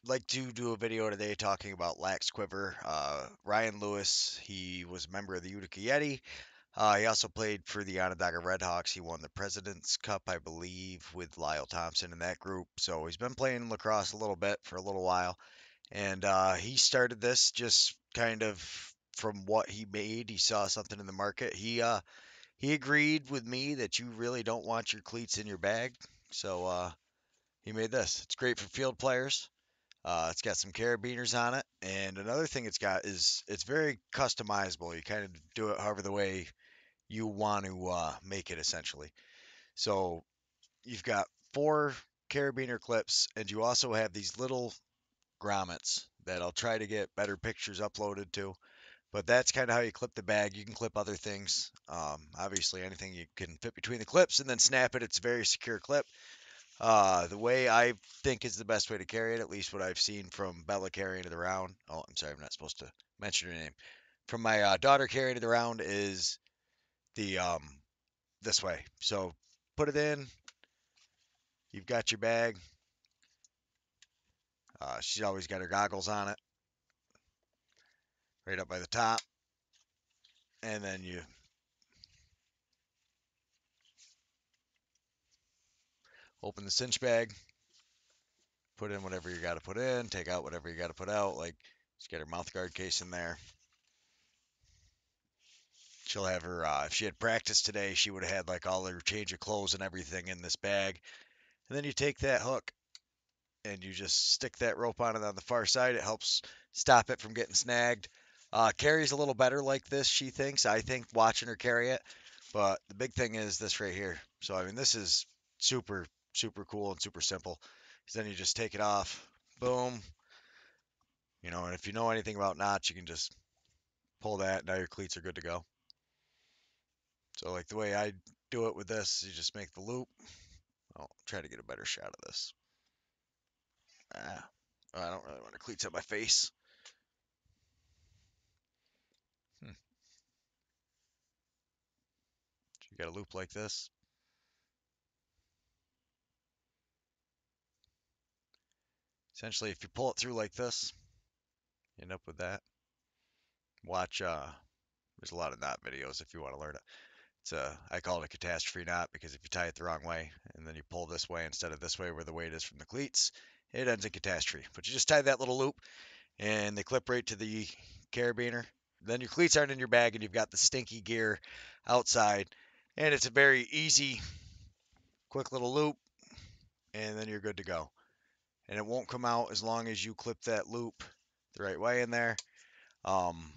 like to do a video today talking about Lax Quiver. Ryan Lewis, he was a member of the Utica Yeti. He also played for the Onondaga Redhawks. He won the President's Cup, I believe, with Lyle Thompson in that group. So he's been playing lacrosse a little bit for a little while. And he started this just kind of from what he made. He saw something in the market. He agreed with me that you really don't want your cleats in your bag. So he made this. It's great for field players. It's got some carabiners on it, and another thing it's got is it's very customizable. You kind of do it however the way you want to make it, essentially. So you've got four carabiner clips, and you also have these little grommets that I'll try to get better pictures uploaded to. But that's kind of how you clip the bag. You can clip other things. Obviously, anything you can fit between the clips and then snap it. It's a very secure clip. The way I think is the best way to carry it, at least what I've seen from Bella carrying it around. Oh, I'm sorry, I'm not supposed to mention her name. From my daughter carrying it around is the this way. So put it in. You've got your bag. She's always got her goggles on it, right up by the top, and then you open the cinch bag, put in whatever you got to put in, take out whatever you got to put out. Like she's got her mouth guard case in there. She'll have her, if she had practice today, she would have had like all her change of clothes and everything in this bag. And then you take that hook and you just stick that rope on it on the far side. It helps stop it from getting snagged. Carries a little better like this, she thinks. I think watching her carry it. But the big thing is this right here. So, I mean, this is super, super cool and super simple. 'Cause then you just take it off, boom, and if you know anything about knots, you can just pull that. Now your cleats are good to go. So, like the way I do it with this, you just make the loop. I'll try to get a better shot of this. Ah, I don't really want the cleats at my face. Hmm. You got a loop like this. Essentially, if you pull it through like this, you end up with that. Watch, there's a lot of knot videos if you want to learn it. I call it a catastrophe knot because if you tie it the wrong way and then you pull this way instead of this way where the weight is from the cleats, it ends in catastrophe. But you just tie that little loop and they clip right to the carabiner. Then your cleats aren't in your bag and you've got the stinky gear outside. And it's a very easy, quick little loop, and then you're good to go. And it won't come out as long as you clip that loop the right way in there. Um,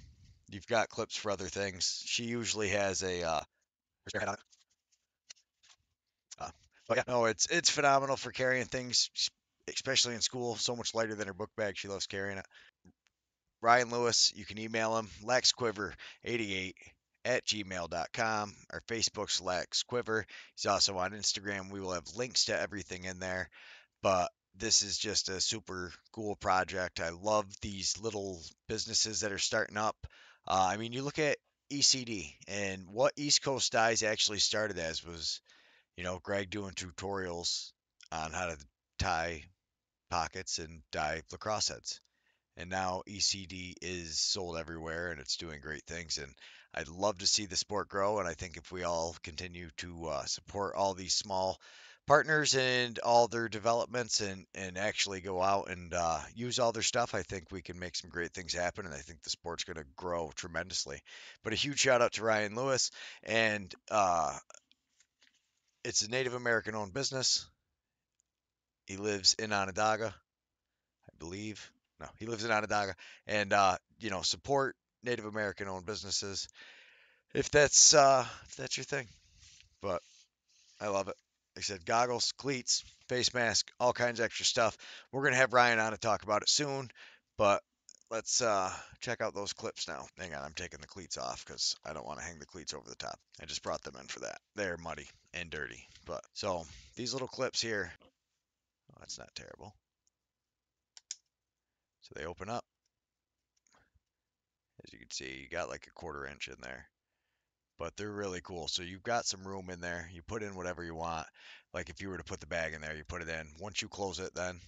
you've got clips for other things. She usually has a her head on it. Uh, but yeah, no, it's phenomenal for carrying things, especially in school. So much lighter than her book bag. She loves carrying it. Ryan Lewis, you can email him, laxquiver88 at gmail.com. Our Facebook's Lax Quiver. He's also on Instagram. We will have links to everything in there. But this is just a super cool project. I love these little businesses that are starting up. I mean, you look at ECD and what East Coast Dyes actually started as was, Greg doing tutorials on how to tie pockets and dye lacrosse heads. And now ECD is sold everywhere and it's doing great things. And I'd love to see the sport grow. And I think if we all continue to support all these small partners and all their developments and actually go out and use all their stuff, I think we can make some great things happen. And I think the sport's going to grow tremendously. But a huge shout out to Ryan Lewis. And it's a Native American owned business. He lives in Onondaga, I believe. No, he lives in Onondaga, and support Native American owned businesses if that's your thing. But I love it. Like I said, goggles, cleats, face mask, all kinds of extra stuff. We're gonna have Ryan on to talk about it soon, but let's check out those clips now. Hang on, I'm taking the cleats off because I don't want to hang the cleats over the top. I just brought them in for that. They're muddy and dirty, but so these little clips here. Oh, that's not terrible. So they open up. As you can see, you got like a 1/4 inch in there, but they're really cool. So you've got some room in there. You put in whatever you want. Like if you were to put the bag in there, you put it in. Once you close it, then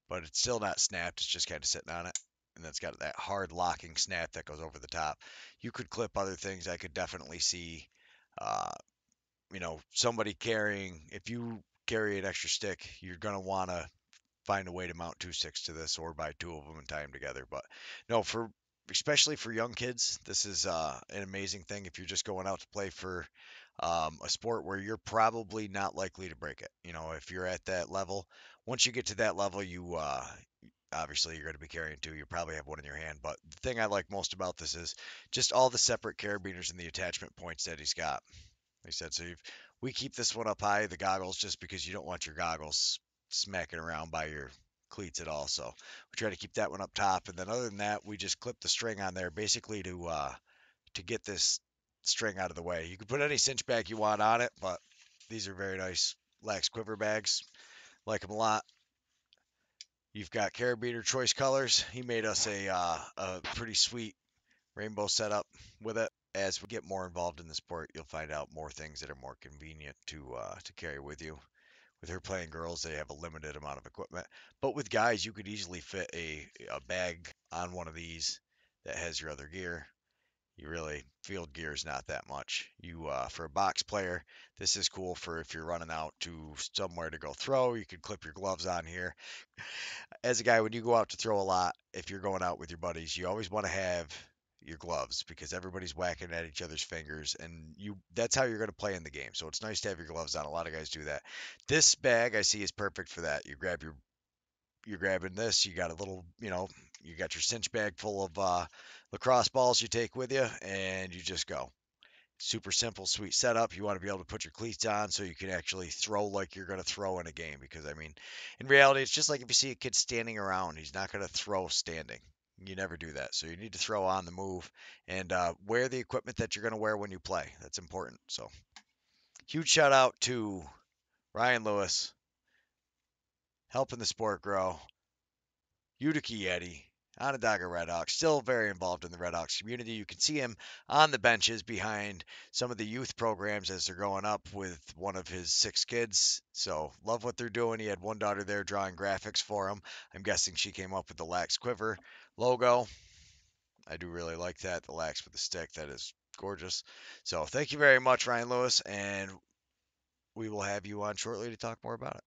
but it's still not snapped. It's just kind of sitting on it. And that's got that hard locking snap that goes over the top. You could clip other things. I could definitely see, uh, somebody carrying, if you carry an extra stick, you're going to want to find a way to mount two sticks to this or buy two of them and tie them together. But no, especially for young kids, this is an amazing thing if you're just going out to play for a sport where you're probably not likely to break it. If you're at that level, once you get to that level, you obviously you're going to be carrying two. You probably have one in your hand. But the thing I like most about this is just all the separate carabiners and the attachment points that he's got. Like I said, so we keep this one up high, the goggles, just because you don't want your goggles smacking around by your cleats at all. So we try to keep that one up top, and then other than that, we just clip the string on there basically to get this string out of the way. You can put any cinch bag you want on it, but these are very nice Lax Quiver bags. Like them a lot. You've got carabiner choice colors. He made us a pretty sweet rainbow setup with it. As we get more involved in the sport, you'll find out more things that are more convenient to carry with you. With her playing girls, they have a limited amount of equipment, but with guys, you could easily fit a bag on one of these that has your other gear. You really field gear is not that much. For a box player, this is cool for if you're running out to somewhere to go throw. You could clip your gloves on here. As a guy, when you go out to throw a lot, if you're going out with your buddies, you always want to have your gloves because everybody's whacking at each other's fingers and that's how you're going to play in the game. So it's nice to have your gloves on. A lot of guys do that. This bag I see is perfect for that. You're grabbing this, you got a little, you got your cinch bag full of lacrosse balls you take with you and you just go. Super simple, sweet setup. You want to be able to put your cleats on so you can actually throw like you're going to throw in a game. Because, I mean, in reality, it's just like if you see a kid standing around, he's not going to throw standing. You never do that. So you need to throw on the move and wear the equipment that you're going to wear when you play. That's important. So, huge shout out to Ryan Lewis, helping the sport grow. Utica Yeti, Onondaga Redhawks, still very involved in the Redhawks community. You can see him on the benches behind some of the youth programs as they're growing up with one of his six kids. So love what they're doing. He had one daughter there drawing graphics for him. I'm guessing she came up with the Lax Quiver logo. I do really like that. The Lax with the stick. That is gorgeous. So thank you very much, Ryan Lewis, and we will have you on shortly to talk more about it.